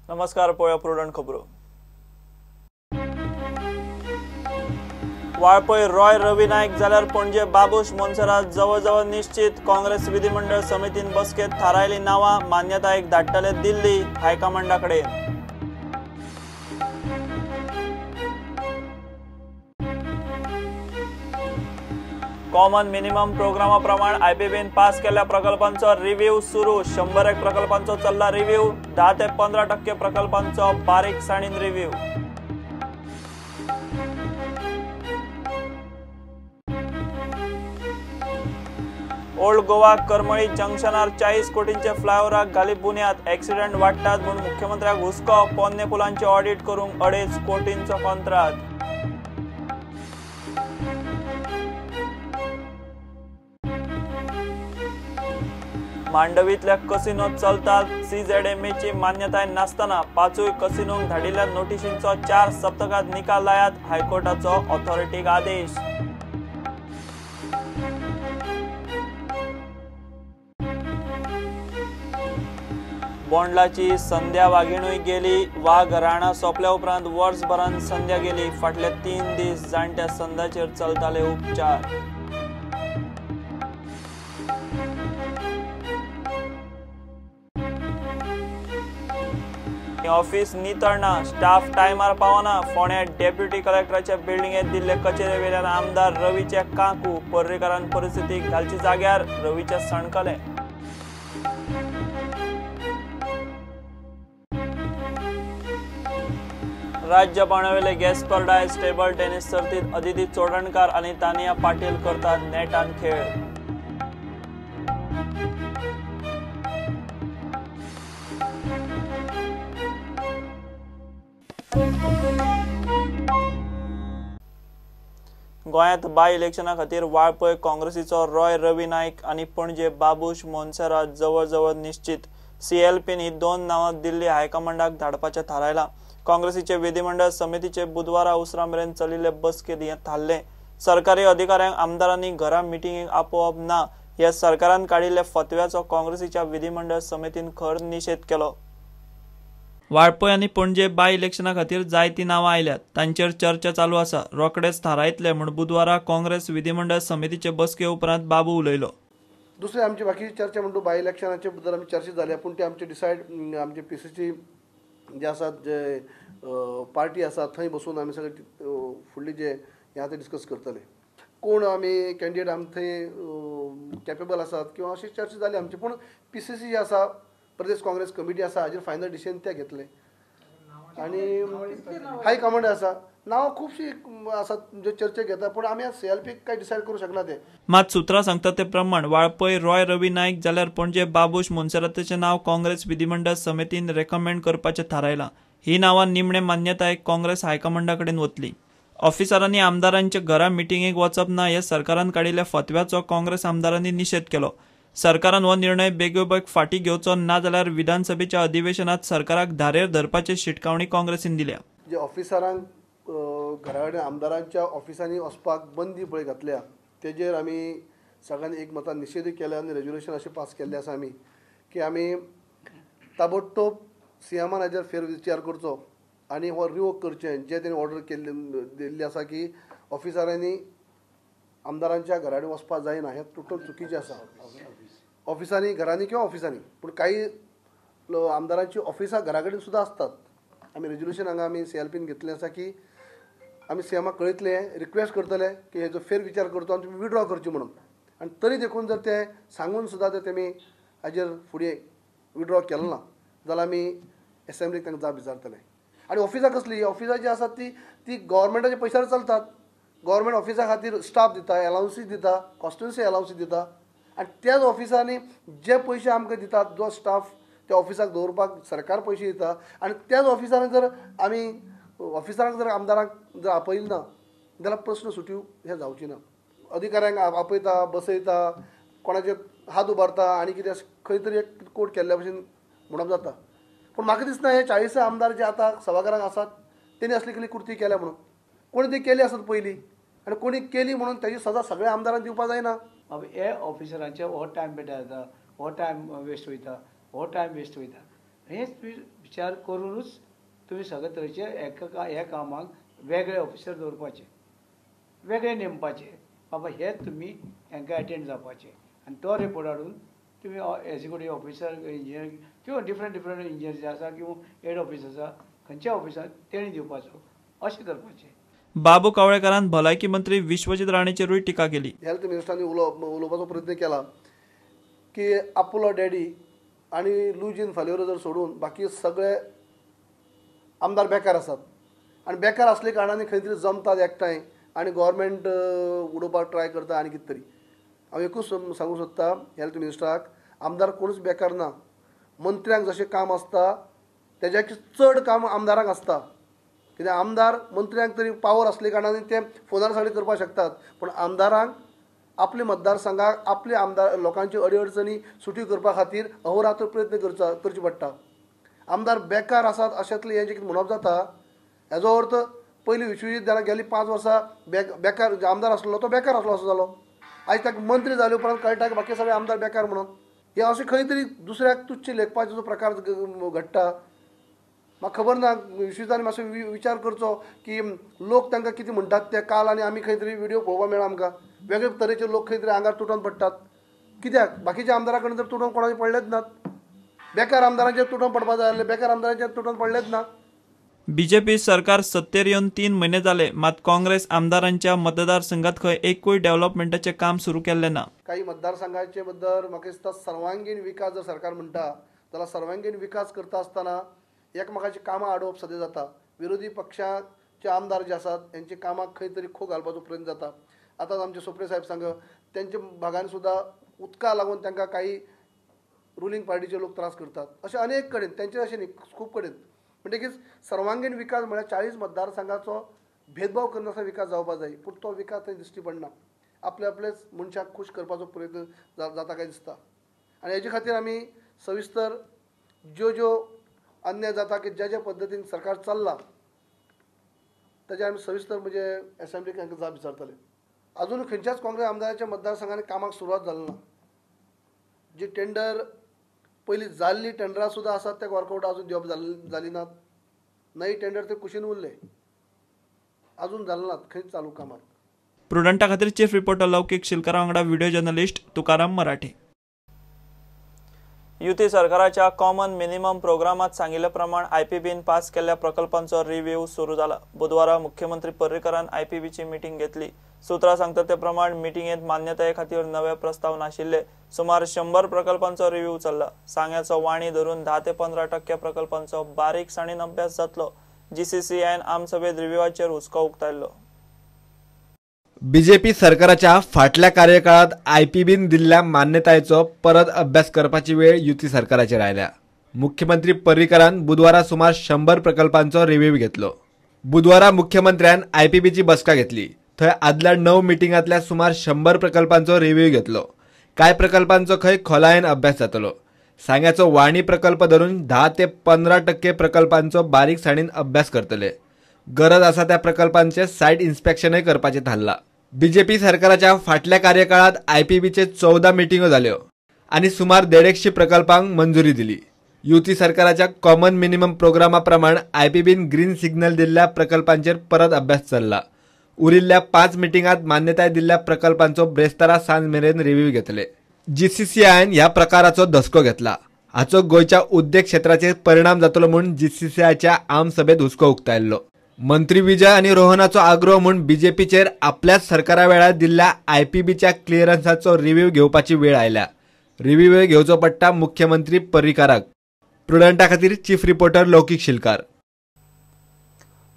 नमस्कार, पळया प्रुडंट खबरो। वाळपय रॉय रवी नाईक जाल्यार पणजे बाबूश मोन्सेरात जवळ निश्चित। काँग्रेस विधिमंडळ समितीन बसकेत थारायली नावां मान्यतायेक धाडटले दिल्ली हायकमांडाकडेन। कॉमन मिनिमम प्रोग्रामा प्रमाण आयपीबीन पास केल्ल्या प्रकल्पांचो रिव्ह्यू सुरू। 100 प्रकल्पांचो चल्ला रिव्ह्यू। 10 ते 15% प्रकल्पांचो बारीकसाणीन रिव्ह्यू। ओल्ड गोवा करमळी जंक्शनार 40 कोटींचे फ्लायओव्हराक घाली बुन्याद। एक्सिडेंट वाडटात म्हूण मुख्यमंत्र्याक हुस्को। पोन्ने पुलांचे ऑडिट करूंक 2.5 कोटींचो कंत्राट। मांडवीतल्या कसिनोत चलतात। सीझेडएमएची मान्यताय नासतना 5 कसिनोंक धाडिल्ल्या नोटिशींचो 4 सप्तकांत निकाल लायात। हायकोर्टाचो ऑथॉरिटीक आदेश। बोंडलाची संध्या वाघिणूय गेली। वाघ राणा सोंपल्या उपरांत वर्सभरान संध्या गेली। फाटले 3 दीस जाणट्या संध्याचेर चलताले उपचार। ऑफिस नितळना, स्टाफ टायमार पावना। फोंड्या डेप्युटी कलेक्टराच्या बिल्डिंगेत दिल्ले कचेरे वेल्यान आमदार रवीचे काकू। पर्रीकारान परिस्थिती घालची जाग्यार, रवीचे सणकले। राज्य पावण्यावेले गॅस्पर्डायज टेबल टेनिस सर्तीत अदिती चोडणकार आनी तानिया पाटील करतात नेटान खेळ। गोंयांत बाय इलेक्शना खातीर वाळपय काँग्रेसीचो रॉय रवी नाईक आनी पणजे बाबूश मोन्सेरात जवळ निश्चित। सीएलपीन ही 2 नावां दिल्ली हायकमांडाक धाडपाचें थारायलां। काँग्रेसीचे विधिमंडळ समितीचे बुधवारा उसरा मेरेन चलिल्ले बसकेत हें थारलें। सरकारी अधिकाऱ्यांक आमदारांनी घरा मिटिंगेक आपोवप ना ह्या सरकारान काडिल्ल्या फतव्याचो काँग्रेसीच्या विधिमंडळ समितीन खर निशेध केलो। वाळपय आनी पणजे बाय इलेक्शना खातीर जायतीं नावां आयल्यात, तांचेर चर्चा चालू आसा। रोखडेच थारायतले म्हूण बुधवारा काँग्रेस विधिमंडळ समितीचे बसके उपरांत बाबू उलयलो। दुसरी आमची बाकीची चर्चा म्हणटू बाय इलेक्शनाचे बद्दल आमी चर्चा जाल्या, पूण ते आमचे डिसायड आमचे पीसीसी जे आसात, जे पार्टी आसा थंय बसून आमी सगळे फुडली जे हें आसा ते डिस्कस करतले। कोण आमी कॅन्डिडेट आमी थंय कॅपेबल आसात किंवा अशी चर्चा जाली आमची। पूण पीसीसी जे आसा, प्रदेश काँग्रेस कमिटी आसा, हाजेर फायनल डिसिजन ते घेतले। आनी हाय कमांड आसा, नांवां खुबशीं आसात जे चर्चेक घेता, पूण आमी सीएलपीक कांय डिसायड करूंक शकना ते। मात सुत्रां सांगतात ते प्रमाण वाळपय रॉय रवी नाईक जाल्यार पणजे बाबूश मोन्सेराताचें नांव काँग्रेस विधिमंडळ समितीन रेकमेंड करपाचें थारायलां। ही नांवां निमणे मान्यतायेक काँग्रेस हायकमांडा कडेन वतली। ऑफिसरांनी आमदारांच्या घरा मिटिंगेक वचप ना ह्या सरकारान काडिल्ल्या फतव्याचो काँग्रेस आमदारांनी निशेध केलो। सरकारान हो निर्णय बेगोबेग फाटीं घेवचो ना जाल्यार विधानसभेच्या अधिवेशनात सरकाराक धारेर धरपाची शिटकावणी काँग्रेसीन दिल्या। जे ऑफिसरांक घरा कडेन आमदारांच्या ऑफिसांनी वचपाक बंदी पळय घातल्या, तेजेर आमी सगळ्यांनी एकमतान निशेध केल्या आनी रेजोल्युशन अशें पास केल्लें आसा आमी की आमी ताबडतोब सीएमान हाजेर फेरविचार करचो आनी हो रिवोक करचें जे तेणी ऑर्डर दिल्ली आसा की ऑफिसरांनी आमदारांच्या घरा कडेन वचपाक जायना, हें टोटल चुकीचें आसा। ऑफिसांनी घरांनी किंवा ऑफिसांनी, पूण काही आमदारांची ऑफिसां घरा कडेन सुद्दां आसतात। आमी रेजोल्युशन हांगा आमी सीएलपीन घेतलें आसा की आमी सीएमाक कळयतलें, रिक्वेस्ट करतले की हेजो फेरविचार करचो आनी तुमी विड्रॉ करची म्हणून। आनी तरी देखून जर ते सांगून सुद्दां जर तेमी हाजेर फुडें विड्रॉ केलो ना जाल्यार आमी एसेंब्लीक तांकां जाप विचारतले। आनी ऑफिसां कसली? ऑफिसां जी आसात ती गव्हर्मेंटाच्या पयशार चलतात। गव्हर्मेंट ऑफिसा खातीर स्टाफ दिता, अलावन्सीस दिता, कॉन्स्टिट्युन्सी अलावन्सीस दिता, आनी त्याच ऑफिसांनी जे पयशे आमकां दितात, जो स्टाफ त्या ऑफिसाक दवरपाक सरकार पयशे दिता, आनी त्याच ऑफिसांनी जर आमी ऑफिसरांक जर आमदारांक जर आपयले ना जाल्यार प्रस्न सुट्यो हे जावची ना। अधिकाऱ्यांक आपयता, बसयता, कोणाचे हात उबारता आनी कितें खंय तरी एक कोट केल्ल्या भशेन म्हणप जाता। पूण म्हाका दिसना हे 40 आमदार जे आतां सभाघरांत आसात तेणी असली कसली कृती केल्या म्हणून। कोणी ती केली आसत पयलीं आनी कोणी केली म्हणून ताजी सजा सगळ्या आमदारांक दिवपाक जायना। हे ऑफिसरांचे हो टायम बेटा जाता, हो टायम वेस्ट वयता, हो टायम वेस्ट वयता। हेच विचार करूनच तुम्ही सगळे तरेचे ह्या कामाक वेगळे ऑफिसर दवरपाचे, वेगळे नेमपाचे, बाबा हे तुमी हांकां अटेंड जावपाचे आनी तो रिपोर्ट हाडून तुमी एक्झिक्युटीव ऑफिसर इंजिनियर किंवा डिफरंट इंजिनियर जे आसा किंवा हेड ऑफिस आसा खंयच्या ऑफिसाक तेणी दिवपाचो अशें करपाचें. बाबू कावळेकरान भलायकी मंत्री विश्वजीत राणेचेरूय टिका केली. हेल्थ मिनिस्टरांनी उलोवपाचो प्रयत्न केला की आपुलो डॅडी आनी लुजीन फालेरो जर सोडून बाकी सगळे आमदार बेकार आसात आनी बेकार असले कारणांनी खंय तरी जमतात एकठांय आनी गव्हर्मेंट उडोवपाक ट्राय करता आनी कितें तरी. हांव एकूच सांगूंक सोदता हेल्थ मिनिस्टराक, आमदार कोणूच बेकार ना. मंत्र्यांक जशें काम आसता तेज्या चड काम आमदारांक आसता. कित्याक आमदार मंत्र्यांक तरी पावर असले कारणांनी ते फोनार सगळे करपाक शकतात, पूण आमदारांक आपल्या मतदारसंघाक आपले आमदार लोकांची अडीअडचणी सुटी करपा खातीर अहोरात्र प्रयत्न करचे पडटा. आमदार बेकार आसात अशेंतले हें जें कितें म्हणप जाता हेजो अर्थ पयलीं विश्वजीत जाल्यार गेली 5 वर्सां बेकार आमदार आसलो तो बेकार आसलो असो जालो. आयज ताका मंत्री जाले उपरांत कळटा की बाकी सगळे आमदार बेकार म्हणून. हे अशें खंय तरी दुसऱ्याक तुच्छ लेखपाचो जो प्रकार घडटा म्हाका खबर ना. विश्वजितांनी मातसो विचार करचो की लोक तांकां कितें म्हणटात ते काल आनी आमी खंय तरी व्हिडियो पळोवपाक मेळ्ळा आमकां. वेगळे तरेचे लोक खंय तरी आंगार तुटोन पडटात. कित्याक बाकीच्या आमदारा कडेन तर तुटोन कोणाचे पडलेच नात. बेकार आमदारांचेर तुटोन पडपाक जाय आसले, बेकार आमदारांचेर तुटोन पडलेच ना. बीजेपी सरकार सत्तेर येवन 3 महिने जाले, मात काँग्रेस आमदारांच्या मतदारसंघात खंय एकूय डेव्हलपमेंटाचे काम सुरू केल्ले ना. काही मतदारसंघाचे बद्दल म्हाका दिसता सर्वांगीण विकास जर सरकार म्हणटा जाल्यार सर्वांगीण विकास करता आसतना एकमेकाची कामां आडोवप सद्या जाता. विरोधी पक्षाचे आमदार जे आसात तेंची कामाक खंय तरी खो घालपाचो प्रयत्न जाता. आतांच आमचे सोपरे साहेब सांग तेंच्या भागान सुद्दां उदका लागून तांकां काही रुलींग पार्टीचे लोक त्रास करतात. अशें अनेक कडेन तेंचे अशें न्ही खूब कडेन. म्हणटकीच सर्वांगीण विकास म्हळ्यार 40 मतदारसंघाचो भेदभाव करनासतना विकास जावपाक जाय, पूण तो विकास थंय दिश्टी पडना. आपलेच मनशाक खूश करपाचो प्रयत्न जाता काय दिसता. आनी हेजे खातीर आमी सविस्तर ज्यो अन्याय जाता की ज्या पद्दतीन सरकार चल्ला ताजेर आमी सविस्तर म्हणजे असेंब्लीक तांकां जाप विचारतले. अजून खंयच्याच काँग्रेस आमदाराच्या मतदारसंघांनी कामाक सुरवात जाली ना. जी टेंडर पयलीं जाल्ली टेंडरां सुद्दां आसात ते वर्कआवट अजून दिवप जाली नात. नई टेंडर ते कुशीन उरले, अजून जाले नात खंय चालू कामाक. प्रुडंटा खातीर चीफ रिपोर्टर लौकीक शिलकारा वांगडा व्हिडिओ जर्नलिस्ट तुकाराम मराठे. युती सरकाराच्या कॉमन मिनिमम प्रोग्रामात सांगिल्ले प्रमाण आयपीबीन पास केल्ल्या प्रकल्पांचो रिव्ह्यू सुरू जाला. बुधवारा मुख्यमंत्री पर्रीकरान आयपीबीची मिटींग घेतली. सुत्रां सांगतात ते प्रमाण मिटींगेंत मान्यताये खातीर नवे प्रस्ताव नाशिल्ले. सुमार 100 प्रकल्पांचो रिव्ह्यू चल्ला. सांग्याचो वाणी धरून 10 ते 15% प्रकल्पांचो बारीकसाणीन अभ्यास जातलो. जीसीसीआयन आमसभेत रिव्ह्यूचेर हुस्को उक्तायल्लो. बीजेपी सरकाराच्या फाटल्या कार्यकाळात आयपीबीन दिल्ल्या मान्यतायेचो परत अभ्यास करपाची वेळ युती सरकाराचेर आयल्या. मुख्यमंत्री पर्रीकरान बुधवारा सुमार 100 प्रकल्पांचो रिव्ह्यू घेतलो. बुधवारा मुख्यमंत्र्यान आयपीबीची बसका घेतली. थंय आदल्या 9 मिटिंगांतल्या सुमार 100 प्रकल्पांचो रिव्ह्यू घेतलो. कांय प्रकल्पांचो खंय खोलायेन अभ्यास जातलो. सांग्याचो वाणी प्रकल्प धरून 10 ते 15% प्रकल्पांचो बारीकसाणीन अभ्यास करतले. गरज आसा त्या प्रकल्पांचे सायट इन्स्पेक्शनय करपाचें थारला. बीजेपी सरकाराच्या फाटल्या कार्यकाळात आयपीबीचे 14 मिटिंगो जाल्यो आनी सुमार 150 प्रकल्पांक मंजुरी दिली. युती सरकाराच्या कॉमन मिनिमम प्रोग्रामा प्रमाण आयपीबीन ग्रीन सिग्नल दिल्ल्या प्रकल्पांचेर परत अभ्यास चल्ला. उरिल्ल्या 5 मिटिंगात मान्यताय दिल्ल्या प्रकल्पांचो ब्रेस्तारा सांज मेरेन रिव्ह्यू घेतले. जीसीसीआयन ह्या प्रकाराचो धसको घेतला. हाचो गोंयच्या उद्देग क्षेत्राचेर परिणाम जातलो म्हूण जीसीसीआयच्या आम सभेत हुस्को उक्तायल्लो. मंत्री विजय आणि रोहनाचो आग्रह म्हूण बीजेपीचेर आपल्याच सरकारा वेळार दिल्ल्या आयपीबीच्या क्लिअरन्साचो रिव्ह्यू घेवपाची वेळ आयल्या. रिव्ह्यू घेवचो पडटा मुख्यमंत्री पर्रीकाराक. प्रुडंटा खातीर chief reporter Laukik Shilkar.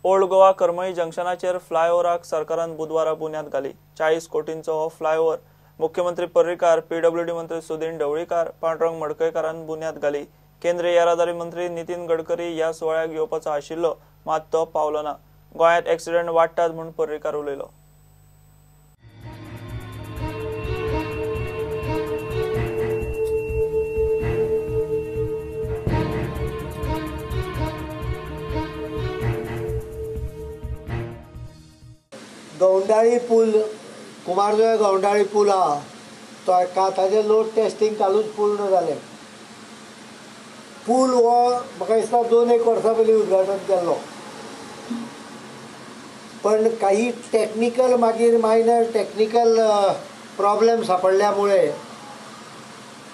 Old Goa Karmali जंक्शनाचेर फ्लायओव्हराक सरकारान बुधवारा बुन्याद घाली. 40 कोटींचो हो फ्लायओव्हर मुख्यमंत्री पर्रीकार, पीडब्ल्यूडी मंत्री सुदीन ढवळीकार, पांडुरंग मडकयकारान बुन्याद घाली. केंद्रीय येरादारी मंत्री नितीन गडकरी ह्या सुवाळ्याक येवपाचो आशिल्लो, मात तो पावलो ना. गोंयांत एक्सिडेंट वाडटात म्हूण पर्रीकार उलयलो. गवंडाळी पूल, कुमारजुव्या गवंडाळी पूल आहा तो ताजें लोड टेस्टिंग कालूच पूर्ण जालें. पूल हो म्हाका दिसता 2-1 वर्सां पयलीं उद्घाटन केल्लो, पण काही टेक्निकल मागीर मायनर टेक्निकल प्रॉब्लेम सापडल्यामुळे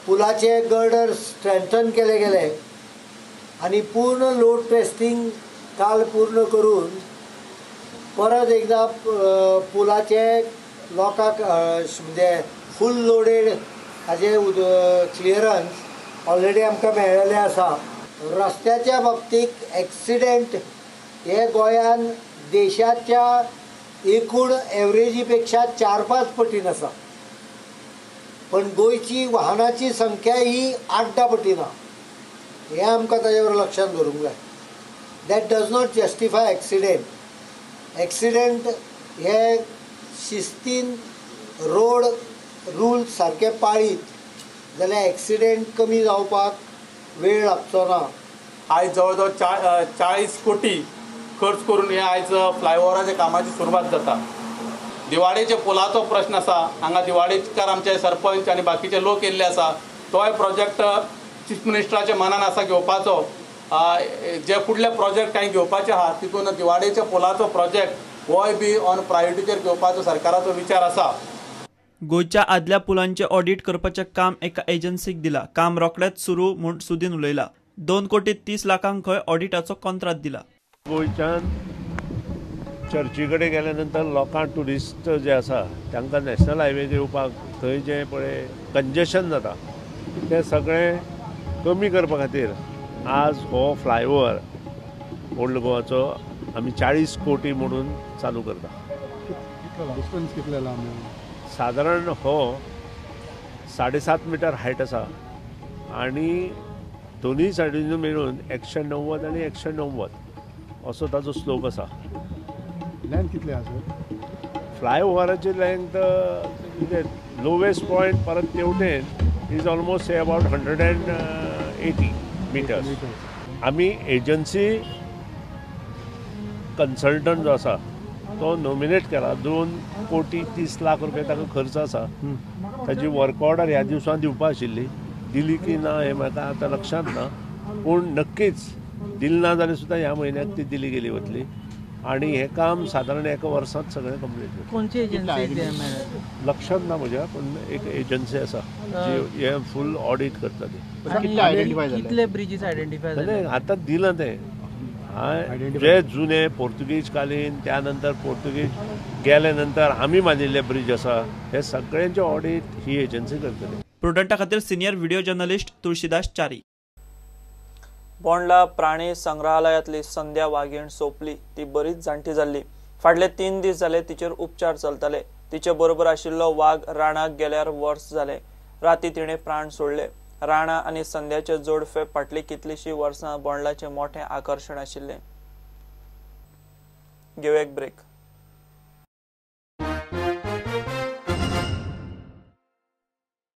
पुलाचे गर्डर स्ट्रेंथन केले गेले आणि पूर्ण लोड टेस्टिंग काल पूर्ण करून परत एकदा पुलाचे लोकांक म्हणजे फूल लोडेड हाजे क्लियरन्स ऑलरेडी आमकां मेळ्ळेले आसा. रस्त्याच्या बाबतीत एक्सिडेंट हे गोंयान देशाच्या एकूण एवरेजी पेक्षा 4-5 पटीन आसा, पण गोंयची वाहनाची संख्या ही 8-10 पटीन आसा. हें आमकां ताजेवर लक्षांत दवरूंक जाय. That does not justify accident. Accident हे शिस्तीन रोड रुल्स सारके पाळीत जाल्यार एक्सिडेंट कमी जावपाक वेळ लागचो ना. आयज जवळ जवळ 40 कोटी खर्च करून हे आयज फ्लायओव्हराच्या कामाची सुरवात जाता. दिवाडेच्या पुलाचो प्रश्न आसा, हांगा दिवाडेकार आमचे सरपंच आनी बाकीचे लोक येयल्ले आसा. तोय प्रोजेक्ट चीफ मिनिस्टराच्या मनान आसा घेवपाचो. जे फुडले प्रोजेक्ट कांय घेवपाचे आहा तितून दिवाडेच्या पुलाचो प्रोजेक्ट होय बी ऑन प्रायोरिटीचेर घेवपाचो सरकाराचो विचार आसा. गोंयच्या आदल्या पुलांचे ऑडिट करपाचें काम एका एजन्सीक दिला. काम रोखडेंच सुरू म्हूण सुदीन उलयला. 2,30,00,000 खंय ऑडिटाचो कॉन्ट्रॅक्ट दिला. गोंयच्यान चर्ची कडेन गेल्या नंतर लोकांक ट्युरिस्ट जे आसा तांकां नॅशनल हायवेचेर येवपाक थंय जें पळय कंजेशन जाता तें सगळें कमी करपा खातीर आज हो फ्लायओव्हर ओल्ड गोवाचो आमी 40 कोटी म्हणून चालू करता. सादारण हो 7.5 मिटर हायट आसा आनी दोनूय सायडीन मेळून 190 आनी 190 असो ताजो स्लोप आसा. लेंथ कितली आसा? फ्लायओव्हराची लेंथ लोवेस्ट पॉयंट परत तेवटेन is almost say about 180 metres. आमी एजन्सी कन्सल्टंट जो आसा तो नॉमिनेट केला. 2,30,00,000 रुपया ताका खर्च आसा. ताजी वर्क ऑर्डर ह्या दिवसां दिवपा आशिल्ली, दिली की ना हें म्हाका आतां लक्षांत ना, पूण नक्कीच दिली ना जाल्यार सुद्दां ह्या म्हयन्याक ती दिली गेली वतली आणि हें काम सादारण 1 वर्सांत सगळें कंप्लीट जातलें. कोणची एजन्सी लक्षात ना म्हज्या, पण एक एजन्सी आसा जी हे फूल ऑडिट करता ती. कितले ब्रिजीस आयडेंटिफाय जाले आतां दिलां तें. जे जुने पोर्तुगीज कालीन त्यानंतर पोर्तुगीज गेले नंतर आमी बांदिल्ले ब्रिज आसा हे सगळ्यांचे ऑडिट ही एजन्सी करतली. प्रुडंटा खातीर senior video journalist Tulshidas Chari. Bondla प्राणी संग्रहालयातली संध्या वाघीण सोंपली. ती बरीच जाणटी जाल्ली. फाटले 3 दीस जाले तिचेर उपचार चलताले. तिचे बरोबर आशिल्लो वाघ राणाक गेल्यार वर्स जाले. राती तिणे प्राण सोडले. राणा आनी संध्याचे जोडफे फाटली कितलीशीं वर्सां बोंडलाचें मोठें आकर्शण आशिल्लें. घेऊ एक ब्रेक.